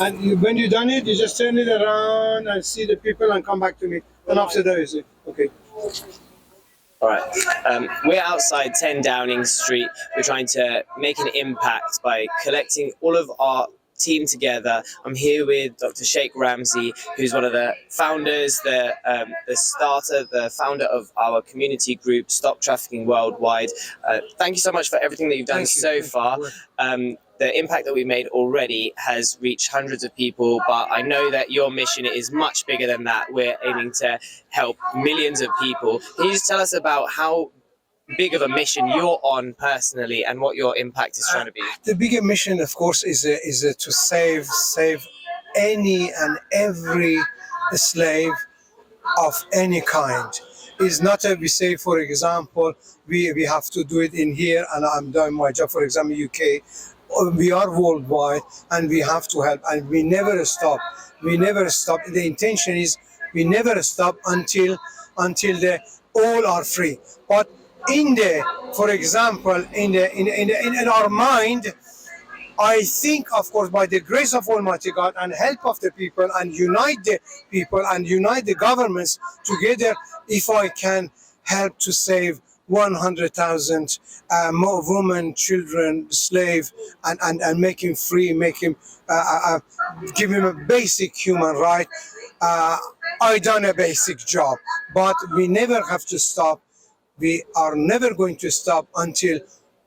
And when you done it, you just turn it around and see the people and come back to me. And after that, you say, okay. All right. We're outside 10 Downing Street. We're trying to make an impact by collecting all of our team together. I'm here with Dr. Sheikh Ramzy, who's one of the founders, the starter, the founder of our community group, Stop Trafficking Worldwide. Thank you so much for everything that you've done so far. The impact that we made already has reached hundreds of people, but I know that your mission is much bigger than that. We're aiming to help millions of people. Can you just tell us about how big of a mission you're on personally and what your impact is trying to be? The bigger mission, of course, is to save any and every slave of any kind. Is not we say, for example, we have to do it in here, and I'm doing my job, for example, UK. We are worldwide, and we have to help, and we never stop. We never stop. The intention is we never stop until the all are free. But for example, in our mind, I think, of course, by the grace of Almighty God and help of the people, and unite the people and unite the governments together, if I can help to save 100,000 more women, children, slave, and make him free, give him a basic human right. I done a basic job, but we never have to stop. We are never going to stop until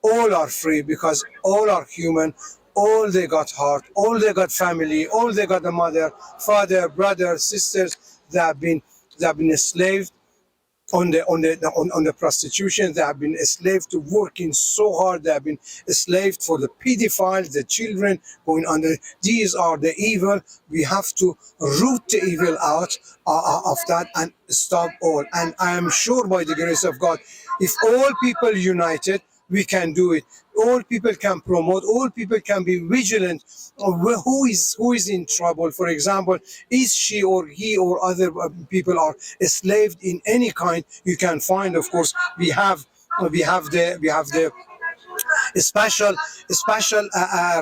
all are free, because all are human. All they got heart, all they got family, all they got a mother, father, brother, sisters. They have been enslaved on the prostitution. They have been enslaved to working so hard. They have been enslaved for the pedophiles, the children going under. These are the evil. We have to root the evil out of that and stop all. And I am sure, by the grace of God, if all people united, we can do it. All people can promote. All people can be vigilant. Who is in trouble? For example, is she or he or other people are enslaved in any kind? You can find. Of course, we have the special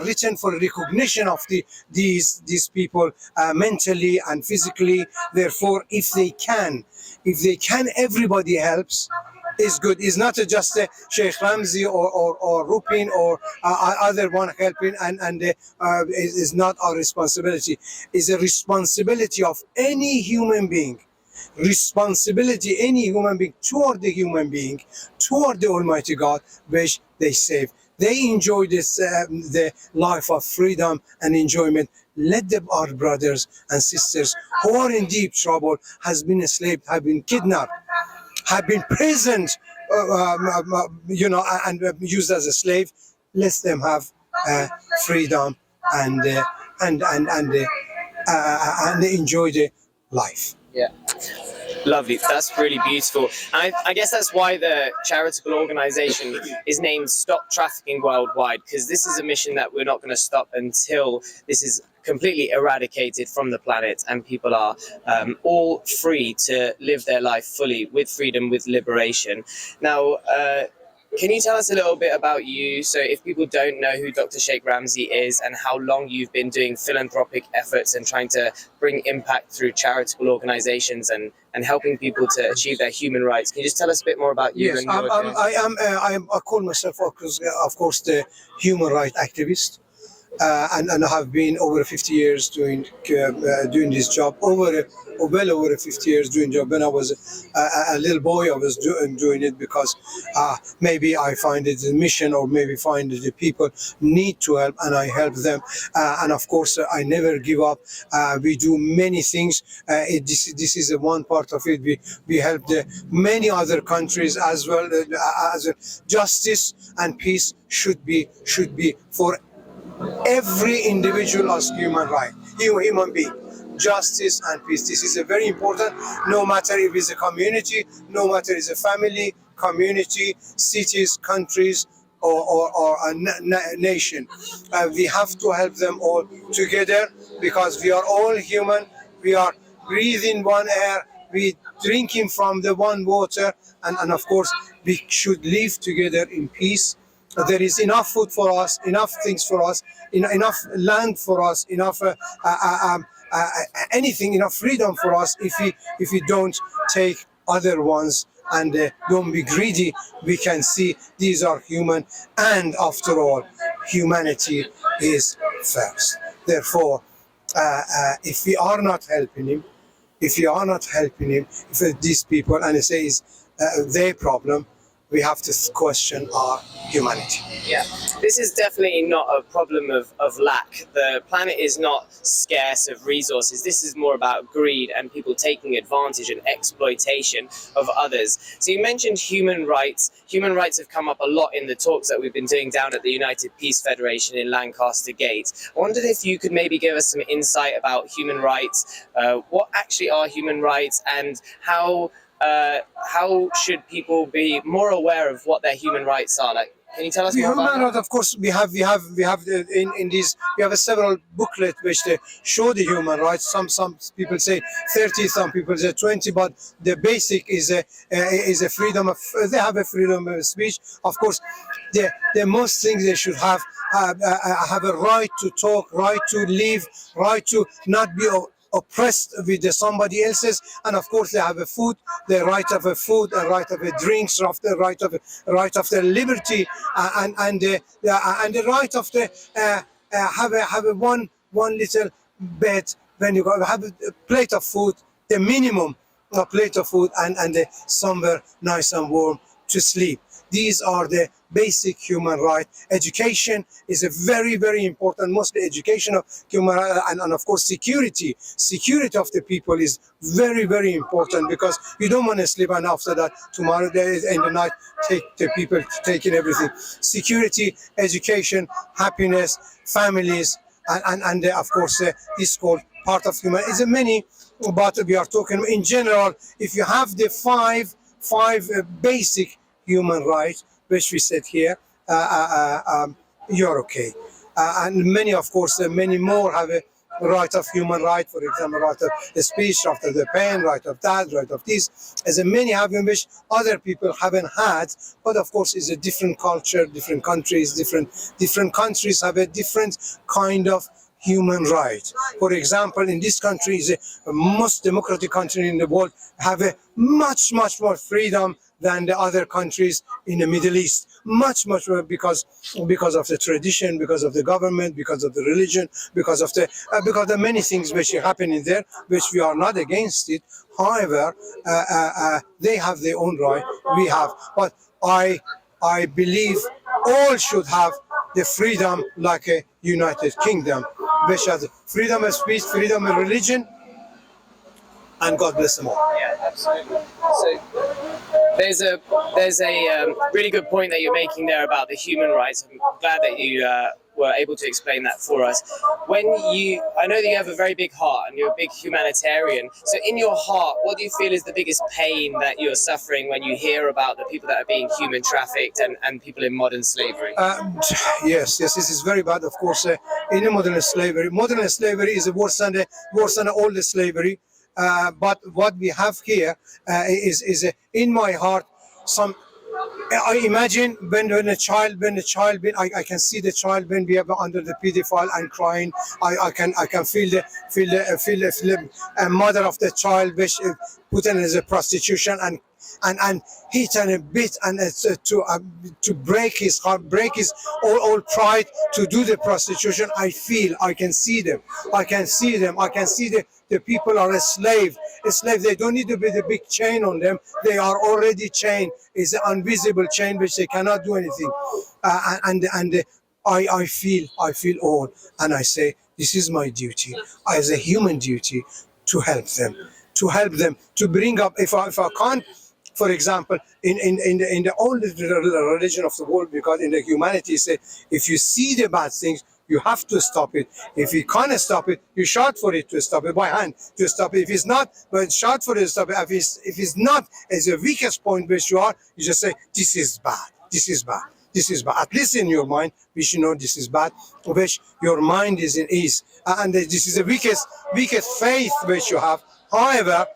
written for recognition of these people mentally and physically. Therefore, if they can, everybody helps. Is good. It's not just Sheikh Ramzy or Rupin or other one helping, and is not our responsibility. It's a responsibility of any human being. Responsibility any human being toward the human being, toward the Almighty God, which they save. They enjoy this the life of freedom and enjoyment. Let our brothers and sisters who are in deep trouble, has been enslaved, have been kidnapped, have been imprisoned, and used as a slave. Let them have freedom and enjoy the life. Yeah. Lovely. That's really beautiful. And I guess that's why the charitable organization is named Stop Trafficking Worldwide, because this is a mission that we're not going to stop until this is completely eradicated from the planet and people are all free to live their life fully with freedom, with liberation. Now, can you tell us a little bit about you? So if people don't know who Dr. Sheikh Ramzy is and how long you've been doing philanthropic efforts and trying to bring impact through charitable organizations and helping people to achieve their human rights. Can you just tell us a bit more about you? Yes, I call myself, of course, the human rights activist. And I have been over 50 years doing this job, well over 50 years doing job. When I was a little boy, I was doing it because maybe I find it a mission, or maybe find that the people need to help, and I help them. And of course, I never give up. We do many things. This is one part of it. We help the many other countries as well. As justice and peace should be for every individual as human right, human being. Justice and peace. This is a very important, no matter if it's a community, no matter if it's a family, community, cities, countries, or a nation. We have to help them all together, because we are all human. We are breathing one air, we drinking from the one water, and of course, we should live together in peace. There is enough food for us, enough things for us. enough land for us, enough anything, enough freedom for us. If we don't take other ones and don't be greedy, we can see these are human, and after all, humanity is first. Therefore, if we are not helping him, if these people, and it says their problem, we have to question our humanity. Yeah, this is definitely not a problem of lack. The planet is not scarce of resources. This is more about greed and people taking advantage and exploitation of others. So you mentioned human rights. Human rights have come up a lot in the talks that we've been doing down at the United Peace Federation in Lancaster Gate. I wondered if you could maybe give us some insight about human rights, what actually are human rights, and how should people be more aware of what their human rights are? Like, can you tell us more about that? Of course, we have in these, we have a several booklet which they show the human rights. Some people say 30, some people say 20, but the basic is a freedom of, they have a freedom of speech. Of course, the most things they should have a right to talk, right to live, right to not be oppressed with somebody else's, and of course they have a food, the right of a food, the right of a drinks, the right of the liberty, and the right of the have a one little bed when you go, have a plate of food, the minimum a plate of food, and somewhere nice and warm to sleep. These are the basic human rights. Education is a very, very important, mostly education of human rights, and of course security. Security of the people is very, very important, because you don't want to sleep and after that tomorrow in the night take the people taking everything. Security, education, happiness, families, and of course this called part of human. Is many, but we are talking in general. If you have the five basic human rights, which we said here, you're okay. And many, of course, many more have a right of human right, for example, right of speech, right of the pen, right of that, right of this, as many have in which other people haven't had, but of course it's a different culture, different countries, different countries have a different kind of human right. For example, in this country is the most democratic country in the world, have a much more freedom than the other countries in the Middle East. Much more, because of the tradition, because of the government, because of the religion, because of many things which happen in there, which we are not against it. However, they have their own right, we have. But I believe all should have the freedom like a United Kingdom, which has freedom of speech, freedom of religion, and God bless them all. Yeah, absolutely. So there's a really good point that you're making there about the human rights. I'm glad that you were able to explain that for us. I know that you have a very big heart and you're a big humanitarian. So in your heart, what do you feel is the biggest pain that you're suffering when you hear about the people that are being human trafficked and people in modern slavery? Yes, this is very bad. Of course, in the modern slavery is worse than all the slavery. But what we have here is in my heart. I imagine when a child, I can see the child when we are under the pedophile and crying. I can feel the mother of the child which put in as a prostitution and hit and a bit, and to break his heart, break his all pride to do the prostitution. I can see them. I can see the people are a slave. They don't need to be the big chain on them. They are already chained. It's an invisible chain which they cannot do anything. I feel all, and I say this is my duty as a human duty to help them, to bring up. If I can't, for example, in the old religion of the world, because in the humanities, if you see the bad things, you have to stop it. If you can't stop it, you shout for it to stop it by hand to stop it. If it's not, but shout for it to stop it. If it's not as the weakest point which you are, you just say this is bad. This is bad. This is bad. At least in your mind, which you know this is bad, which your mind is in ease, and this is the weakest faith which you have. However,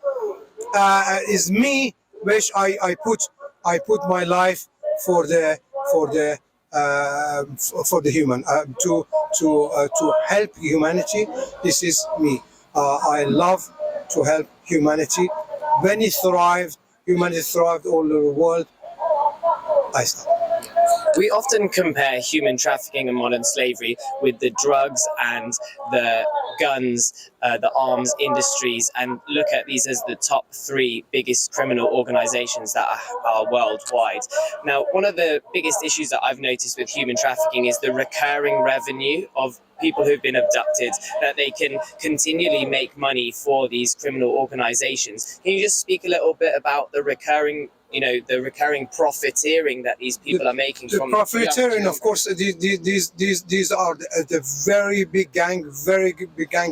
is me, which I put my life for the for the human, to help humanity. This is me. I love to help humanity. When it thrived, humanity thrived all over the world. I stop. We often compare human trafficking and modern slavery with the drugs and the guns, the arms industries, and look at these as the top three biggest criminal organizations that are worldwide. Now, one of the biggest issues that I've noticed with human trafficking is the recurring revenue of people who've been abducted, that they can continually make money for these criminal organizations. Can you just speak a little bit about the recurring profiteering that these people are making the from profiteering? Of course, these are the very big gang.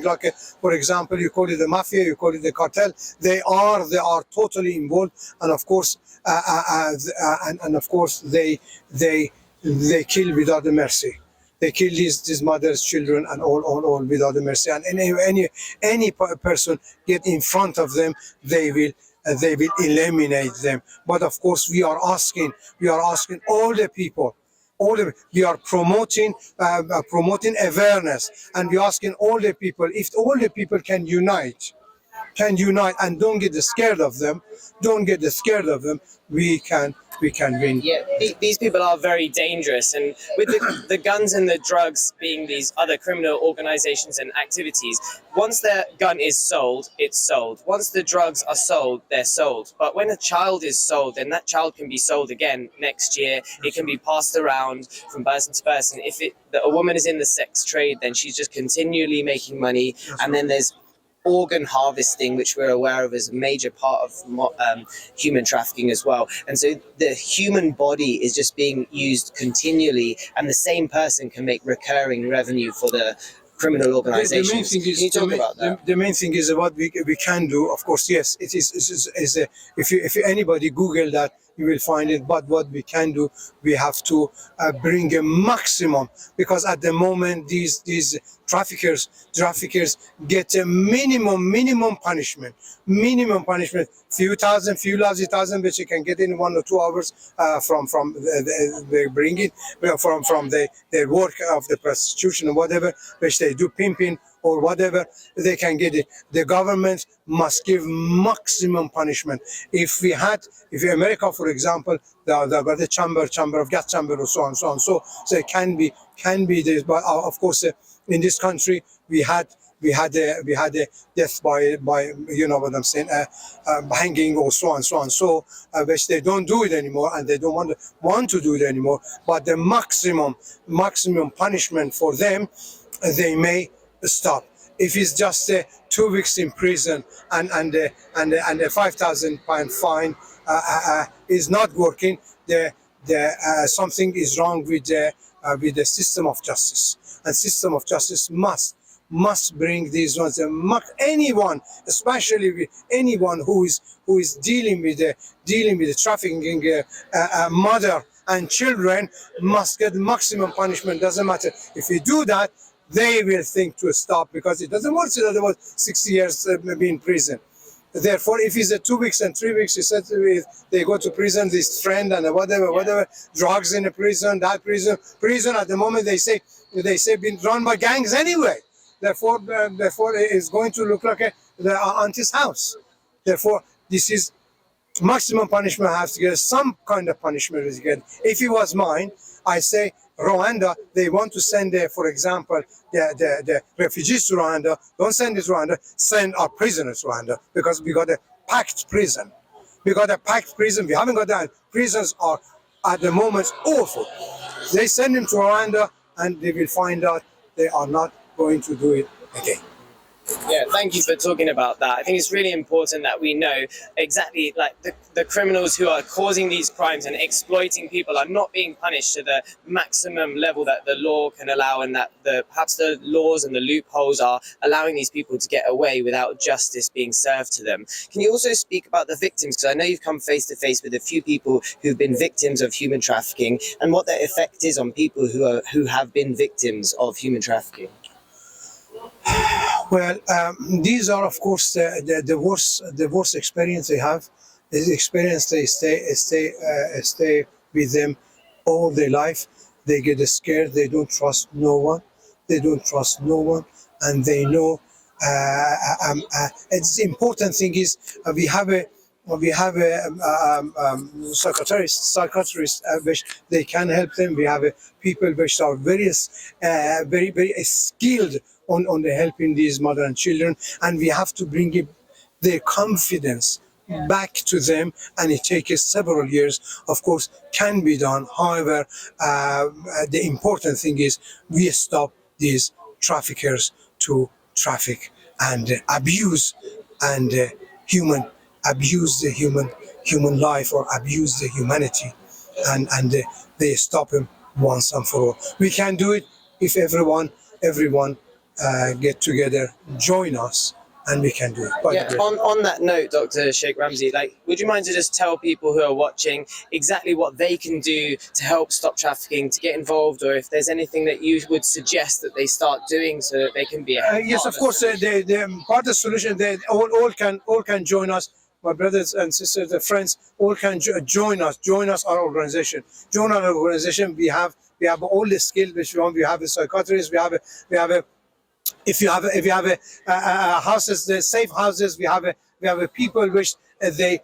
Like, for example, you call it the mafia, you call it the cartel. They are totally involved, and of course, and of course, they kill without the mercy. They kill these mothers, children, and all without the mercy. And any person get in front of them, they will eliminate them. But of course, we are asking all the people, we are promoting awareness, and we are asking all the people, if all the people can unite and don't get scared of them, we can win. Yeah, these people are very dangerous, and with the guns and the drugs being these other criminal organizations and activities, once the gun is sold, it's sold. Once the drugs are sold, they're sold. But when a child is sold, then that child can be sold again next year. It can be passed around from person to person. If a woman is in the sex trade, then she's just continually making money, and then there's organ harvesting, which we're aware of as a major part of human trafficking as well. And so the human body is just being used continually, and the same person can make recurring revenue for the criminal organizations. The main thing is, can you talk about that? The main thing is what we can do. Of course, yes, it is if anybody Google that, you will find it. But what we can do, we have to bring a maximum, because at the moment these traffickers get a minimum punishment. Few lousy thousand, which you can get in 1 or 2 hours from they bring it from their work of the prostitution or whatever, which they do pimping or whatever, they can get it. The government must give maximum punishment. If America, for example, they got the chamber of gas chamber, or so on. So it can be this. But of course, in this country, we had a death by you know what I'm saying, hanging, or so on. So which they don't do it anymore, and they don't want to do it anymore. But the maximum punishment for them, they may stop. If it's just 2 weeks in prison and a £5,000 fine is not working, something is wrong with the system of justice. And system of justice must bring these ones. Anyone, especially anyone who is dealing with the trafficking, mother and children, must get maximum punishment. Doesn't matter if you do that, they will think to stop, because it doesn't work. So there was 60 years maybe in prison. Therefore, if it's 2 weeks and 3 weeks, you said they go to prison, this friend and whatever, drugs in the prison, that prison at the moment they say been run by gangs anyway. Therefore, it is going to look like the auntie's house. Therefore, this is maximum punishment. I have to get some kind of punishment. If it was mine, I say Rwanda, they want to send, for example, the refugees to Rwanda. Don't send it to Rwanda, send our prisoners to Rwanda, because we got a packed prison. We haven't got that. Prisons are, at the moment, awful. They send them to Rwanda, and they will find out they are not going to do it again. Yeah, thank you for talking about that. I think it's really important that we know exactly, like, the criminals who are causing these crimes and exploiting people are not being punished to the maximum level that the law can allow, and that perhaps the laws and the loopholes are allowing these people to get away without justice being served to them. Can you also speak about the victims? Because I know you've come face to face with a few people who've been victims of human trafficking, and what their effect is on people who have been victims of human trafficking. Well, these are, of course, the worst experience they have. This experience they stay with them all their life. they get scared. They don't trust no one. They don't trust no one, and they know. It's important thing is we have a psychiatrist which they can help them. We have people which are very skilled on the helping these mother and children, and we have to bring their confidence back to them, and it takes several years. Of course, can be done. However, the important thing is we stop these traffickers to traffic and abuse and abuse the human life, or abuse the humanity, and they stop him once and for all. We can do it if everyone get together, join us, and we can do it. Yeah, on that note, Dr. Sheikh Ramzy, like, would you mind to just tell people who are watching exactly what they can do to help stop trafficking, to get involved, or if there's anything that you would suggest that they start doing so that they can be yes, of course, the part of the solution, they all can join us. My brothers and sisters, the friends, all can join us, our organization. Join our organization. We have all the skills which we want. We have a psychiatrist. We have a if you have a houses, the safe houses, we have a people which they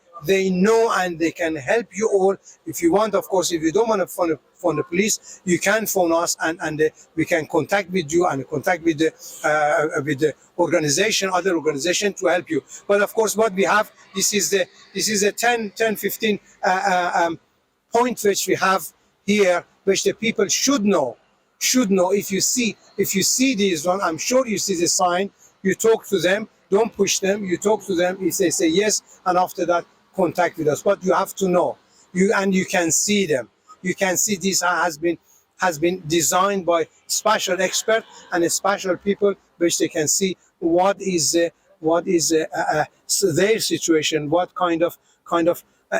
know, and they can help you all. If you want, of course, if you don't want to phone the police, you can phone us, and we can contact with you and contact with the organization, other organization, to help you. But of course, what we have, this is a 10-15 point which we have here, which the people should know. If you see these one, I'm sure you see the sign. You talk to them, don't push them. You talk to them. If they say yes, and after that, contact with us. But you have to know. You can see them. You can see this has been designed by special expert and special people, which they can see what is their situation, what kind of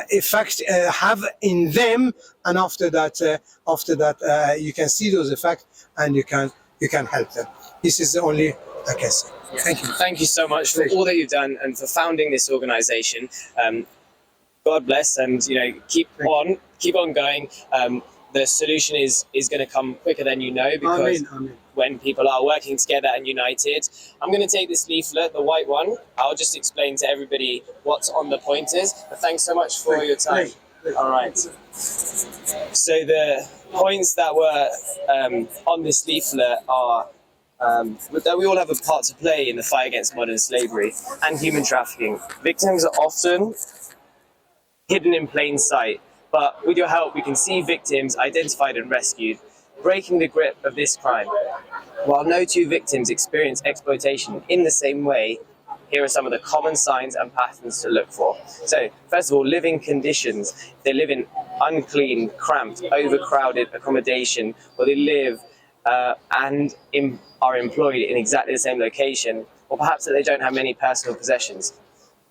effect have in them, and after that you can see those effects, and you can help them. This is the only I can say. Thank you. Thank you so much for all that you've done and for founding this organization. God bless, and keep on going. The solution is going to come quicker than you know, because Amen. when people are working together and united. I'm going to take this leaflet, the white one. I'll just explain to everybody what's on the pointers. But thanks so much for your time. All right. So the points that were on this leaflet are that we all have a part to play in the fight against modern slavery and human trafficking. Victims are often hidden in plain sight, but with your help, we can see victims identified and rescued, breaking the grip of this crime. While no two victims experience exploitation in the same way, here are some of the common signs and patterns to look for. So, first of all, living conditions. They live in unclean, cramped, overcrowded accommodation, or they live and are employed in exactly the same location, or perhaps that they don't have many personal possessions.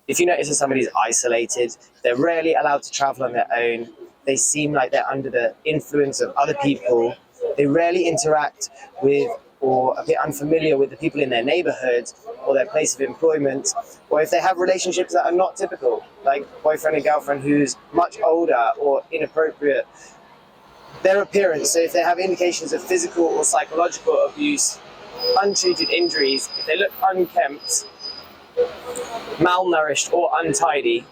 If you notice that somebody's isolated, they're rarely allowed to travel on their own, they seem like they're under the influence of other people, they rarely interact with or a bit unfamiliar with the people in their neighborhood or their place of employment, or if they have relationships that are not typical, like boyfriend and girlfriend who's much older or inappropriate, their appearance, so if they have indications of physical or psychological abuse, untreated injuries, if they look unkempt, malnourished or untidy,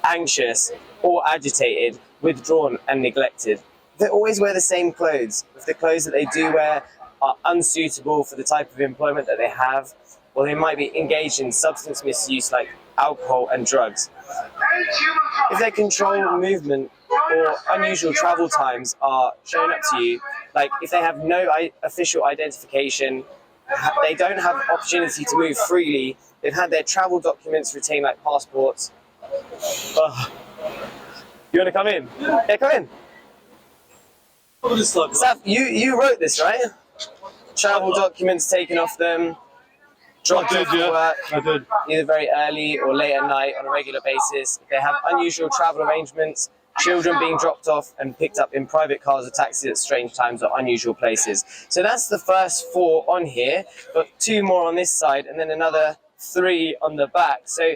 anxious or agitated, withdrawn and neglected. They always wear the same clothes. If the clothes that they do wear are unsuitable for the type of employment that they have, or they might be engaged in substance misuse like alcohol and drugs. If their controlled movement or unusual travel times are shown up to you, like if they have no official identification, they don't have opportunity to move freely, they've had their travel documents retained like passports. You want to come in? Yeah, come in. Saf, you wrote this, right? Travel documents taken off them, dropped off work, I did. either very early or late at night on a regular basis. They have unusual travel arrangements, children being dropped off and picked up in private cars or taxis at strange times or unusual places. So that's the first 4 on here, but 2 more on this side and then another 3 on the back. So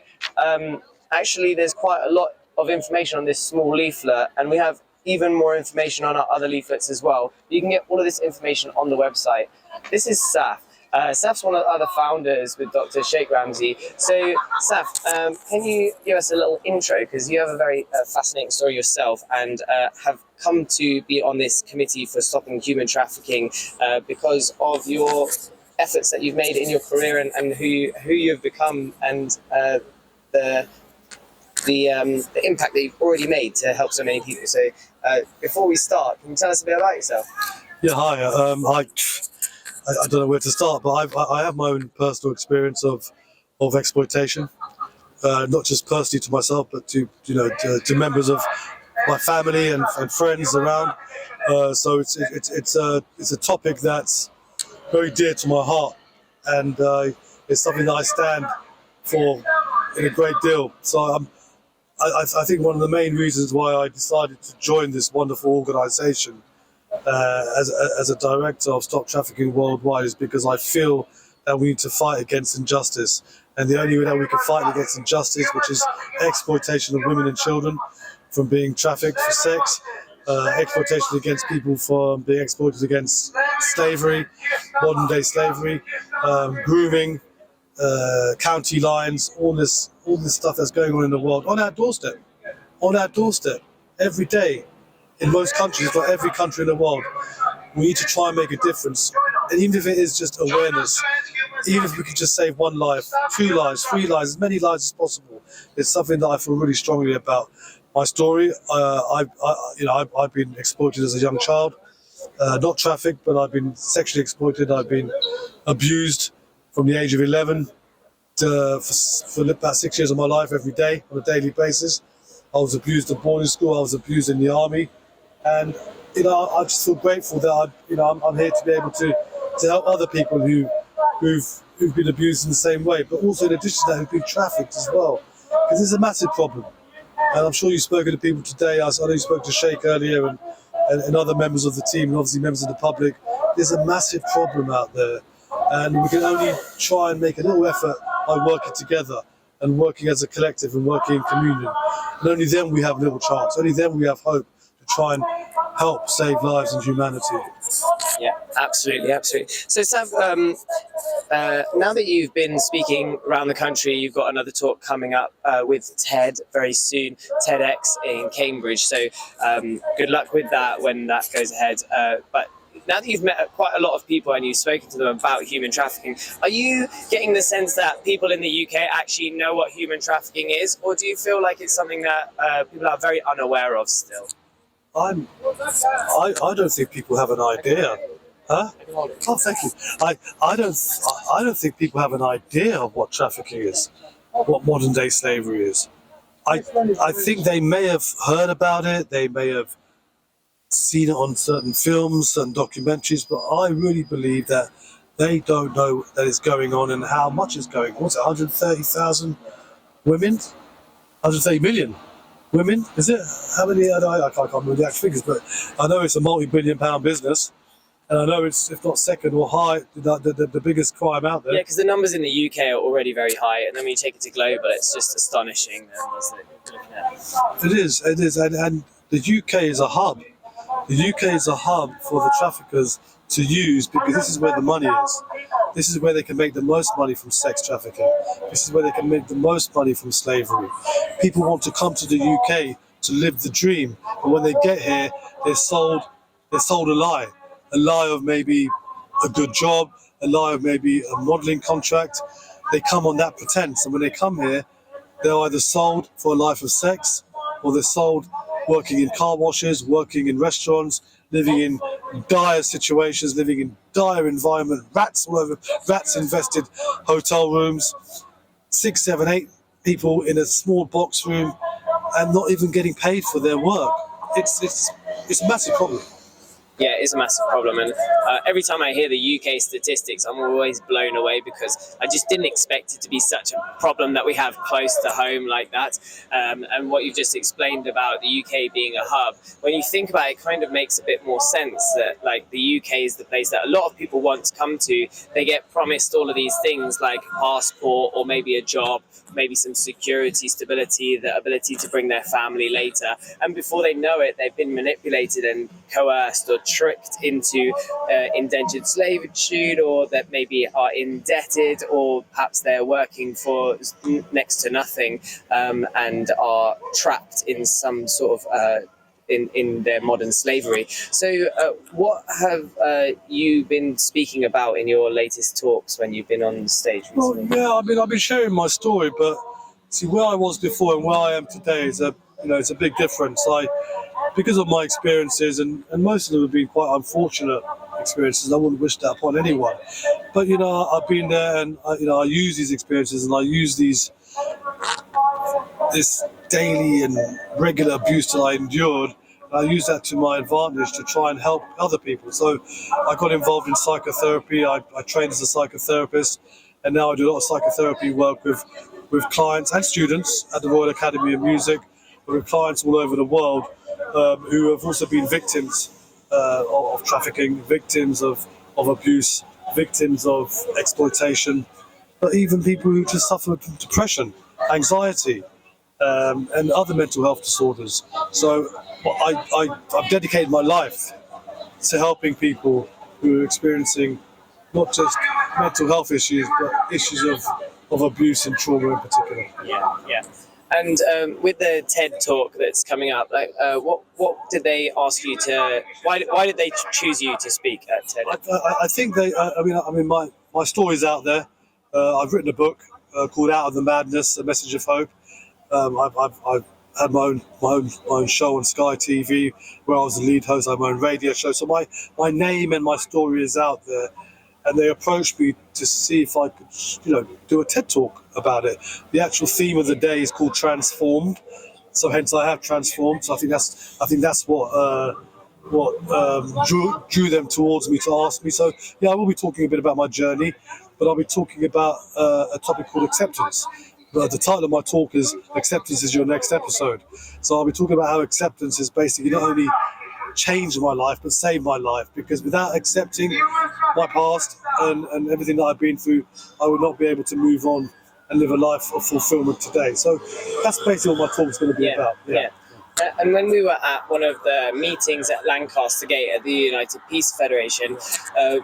actually there's quite a lot of information on this small leaflet, and we have even more information on our other leaflets as well. You can get all of this information on the website. This is Saf. Saf's one of the other founders with Dr. Sheikh Ramzy. So, Saf, can you give us a little intro? Because you have a very fascinating story yourself and have come to be on this committee for stopping human trafficking because of your efforts that you've made in your career and who you've become and the impact that you've already made to help so many people. So, before we start, can you tell us a bit about yourself? Yeah, hi. I don't know where to start, but I have my own personal experience of exploitation, not just personally to myself, but to members of my family and friends around. So it's a topic that's very dear to my heart, and it's something that I stand for in a great deal. So I think one of the main reasons why I decided to join this wonderful organisation as a director of Stop Trafficking Worldwide is because I feel that we need to fight against injustice. And the only way that we can fight against injustice, which is exploitation of women and children from being trafficked for sex, exploitation against people from being exploited against slavery, modern day slavery, grooming, county lines, all this stuff that's going on in the world on our doorstep, every day. In most countries, not every country in the world, we need to try and make a difference. And even if it is just awareness, even if we could just save one life, 2 lives, 3 lives, as many lives as possible, it's something that I feel really strongly about. My story, I've been exploited as a young child, not trafficked, but I've been sexually exploited. I've been abused from the age of 11 for about 6 years of my life, every day, on a daily basis. I was abused at boarding school, I was abused in the army. And I just feel grateful that I'm here to be able to help other people who've been abused in the same way, but also in addition to that, who've been trafficked as well, because it's a massive problem. And I'm sure you've spoken to people today. I know you spoke to Sheikh earlier and other members of the team, and obviously members of the public. There's a massive problem out there, and we can only try and make a little effort by working together and working as a collective and working in communion. And only then we have a little chance. Only then we have hope to try and help save lives and humanity. Yeah, absolutely. So, Sav, now that you've been speaking around the country, you've got another talk coming up with TED very soon, TEDx in Cambridge. So, good luck with that when that goes ahead. But now that you've met quite a lot of people and you've spoken to them about human trafficking, are you getting the sense that people in the UK actually know what human trafficking is, or do you feel like it's something that people are very unaware of still? I don't think people have an idea. Huh? Oh, thank you. I don't think people have an idea of what trafficking is, what modern day slavery is. I think they may have heard about it, they may have seen it on certain films, certain documentaries, but I really believe that they don't know that it's going on and how much is going on. What's it, 130,000 women? 130 million women? Is it? How many? I can't remember the actual figures, but I know it's a multi-billion-pound business, and I know it's, if not second or high, the biggest crime out there. Yeah, because the numbers in the UK are already very high, and then when you take it to global, it's just astonishing. It is, and the UK is a hub. The UK is a hub for the traffickers to use because this is where the money is. This is where they can make the most money from sex trafficking. This is where they can make the most money from slavery. People want to come to the UK to live the dream, but when they get here, they're sold a lie of maybe a good job, a lie of maybe a modelling contract. They come on that pretense, and when they come here, they're either sold for a life of sex, or they're sold working in car washes, working in restaurants, living in dire situations, living in dire environment, rats all over, rats infested hotel rooms, 6, 7, 8 people in a small box room, and not even getting paid for their work. It's a massive problem. Yeah, it is a massive problem, and every time I hear the UK statistics, I'm always blown away because I just didn't expect it to be such a problem that we have close to home like that. And what you just explained about the UK being a hub, when you think about it, it kind of makes a bit more sense that like the UK is the place that a lot of people want to come to. They get promised all of these things like a passport or maybe a job, maybe some security, stability, the ability to bring their family later, and before they know it, they've been manipulated and coerced or tricked into indentured servitude, or that maybe are indebted, or perhaps they're working for next to nothing, and are trapped in some sort of in their modern slavery. So what have you been speaking about in your latest talks when you've been on stage recently? Well, yeah, I mean, I've been sharing my story, but see, where I was before and where I am today is it's a big difference. Because of my experiences, and most of them have been quite unfortunate experiences, I wouldn't wish that upon anyone. But I've been there, and I use these experiences, and I use this daily and regular abuse that I endured. And I use that to my advantage to try and help other people. So I got involved in psychotherapy. I trained as a psychotherapist, and now I do a lot of psychotherapy work with clients and students at the Royal Academy of Music, but with clients all over the world who have also been victims of trafficking, victims of abuse, victims of exploitation, but even people who just suffer from depression, anxiety, and other mental health disorders. So I've dedicated my life to helping people who are experiencing not just mental health issues, but issues of abuse and trauma in particular. Yeah, yeah. And with the TED talk that's coming up, like, what did they ask you to? Why did they choose you to speak at TED? I think they. I mean, my story's out there. I've written a book called Out of the Madness: A Message of Hope. I've had my own show on Sky TV where I was the lead host. I have my own radio show. So my name and my story is out there. And they approached me to see if I could, do a TED talk about it. The actual theme of the day is called Transformed, so hence I have transformed. So I think that's what drew them towards me to ask me. So yeah, I will be talking a bit about my journey, but I'll be talking about a topic called acceptance. The title of my talk is "Acceptance is Your Next Episode." So I'll be talking about how acceptance is basically not only changed my life but saved my life, because without accepting my past and everything that I've been through, I would not be able to move on and live a life of fulfillment today. So that's basically what my talk is going to be about. Yeah. And when we were at one of the meetings at Lancaster Gate at the United Peace Federation,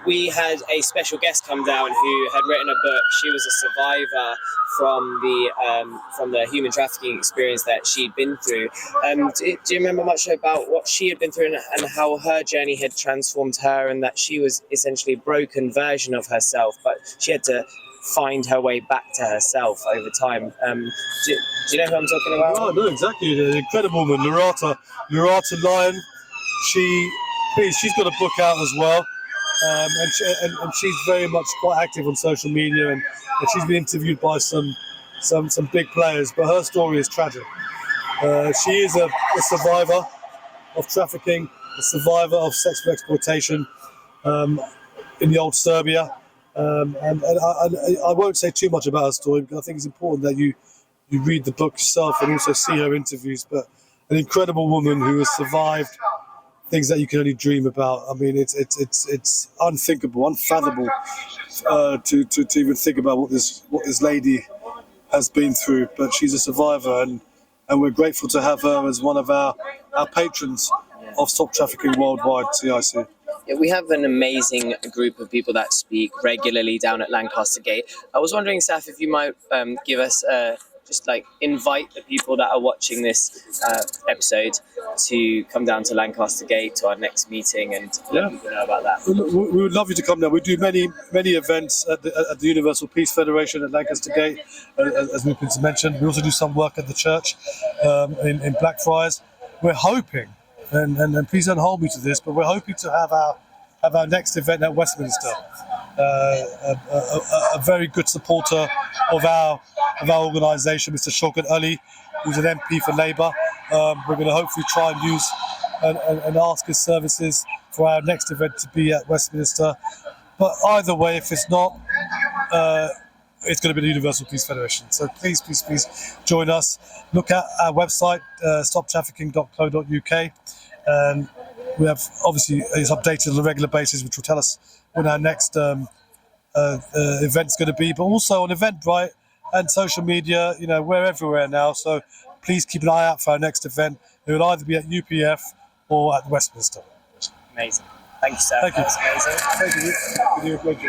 we had a special guest come down who had written a book. She was a survivor from the human trafficking experience that she'd been through. Do you remember much about what she had been through and how her journey had transformed her, and that she was essentially a broken version of herself, but she had to find her way back to herself over time? Do you know who I'm talking about? Oh, no, exactly. The incredible woman, Lurata Lyon. She's got a book out as well, and she's very much quite active on social media, and she's been interviewed by some big players. But her story is tragic. She is a survivor of trafficking, a survivor of sexual exploitation in the old Serbia. And I won't say too much about her story, because I think it's important that you read the book yourself and also see her interviews. But an incredible woman who has survived things that you can only dream about. I mean, it's unthinkable, unfathomable to even think about what this lady has been through. But she's a survivor, and we're grateful to have her as one of our patrons of Stop Trafficking Worldwide, CIC. Yeah, we have an amazing group of people that speak regularly down at Lancaster Gate. I was wondering, Saf, if you might give us invite the people that are watching this episode to come down to Lancaster Gate to our next meeting and let people know about that. We would love you to come down. We do many events at the Universal Peace Federation at Lancaster Gate, as we've been mentioned. We also do some work at the church in Blackfriars. We're hoping, and please don't hold me to this, but we're hoping to have our next event at Westminster. A very good supporter of our organisation, Mr. Shaukat Ali, who's an MP for Labour. We're going to hopefully try and use and ask his services for our next event to be at Westminster. But either way, if it's not, it's going to be the Universal Peace Federation. So please, please, please join us. Look at our website, stoptrafficking.co.uk. And we have, obviously, it's updated on a regular basis, which will tell us when our next event's going to be. But also on Eventbrite and social media, we're everywhere now. So please keep an eye out for our next event. It will either be at UPF or at Westminster. Amazing. Thank you, sir. Thank you. That was amazing. Thank you. You do a great job.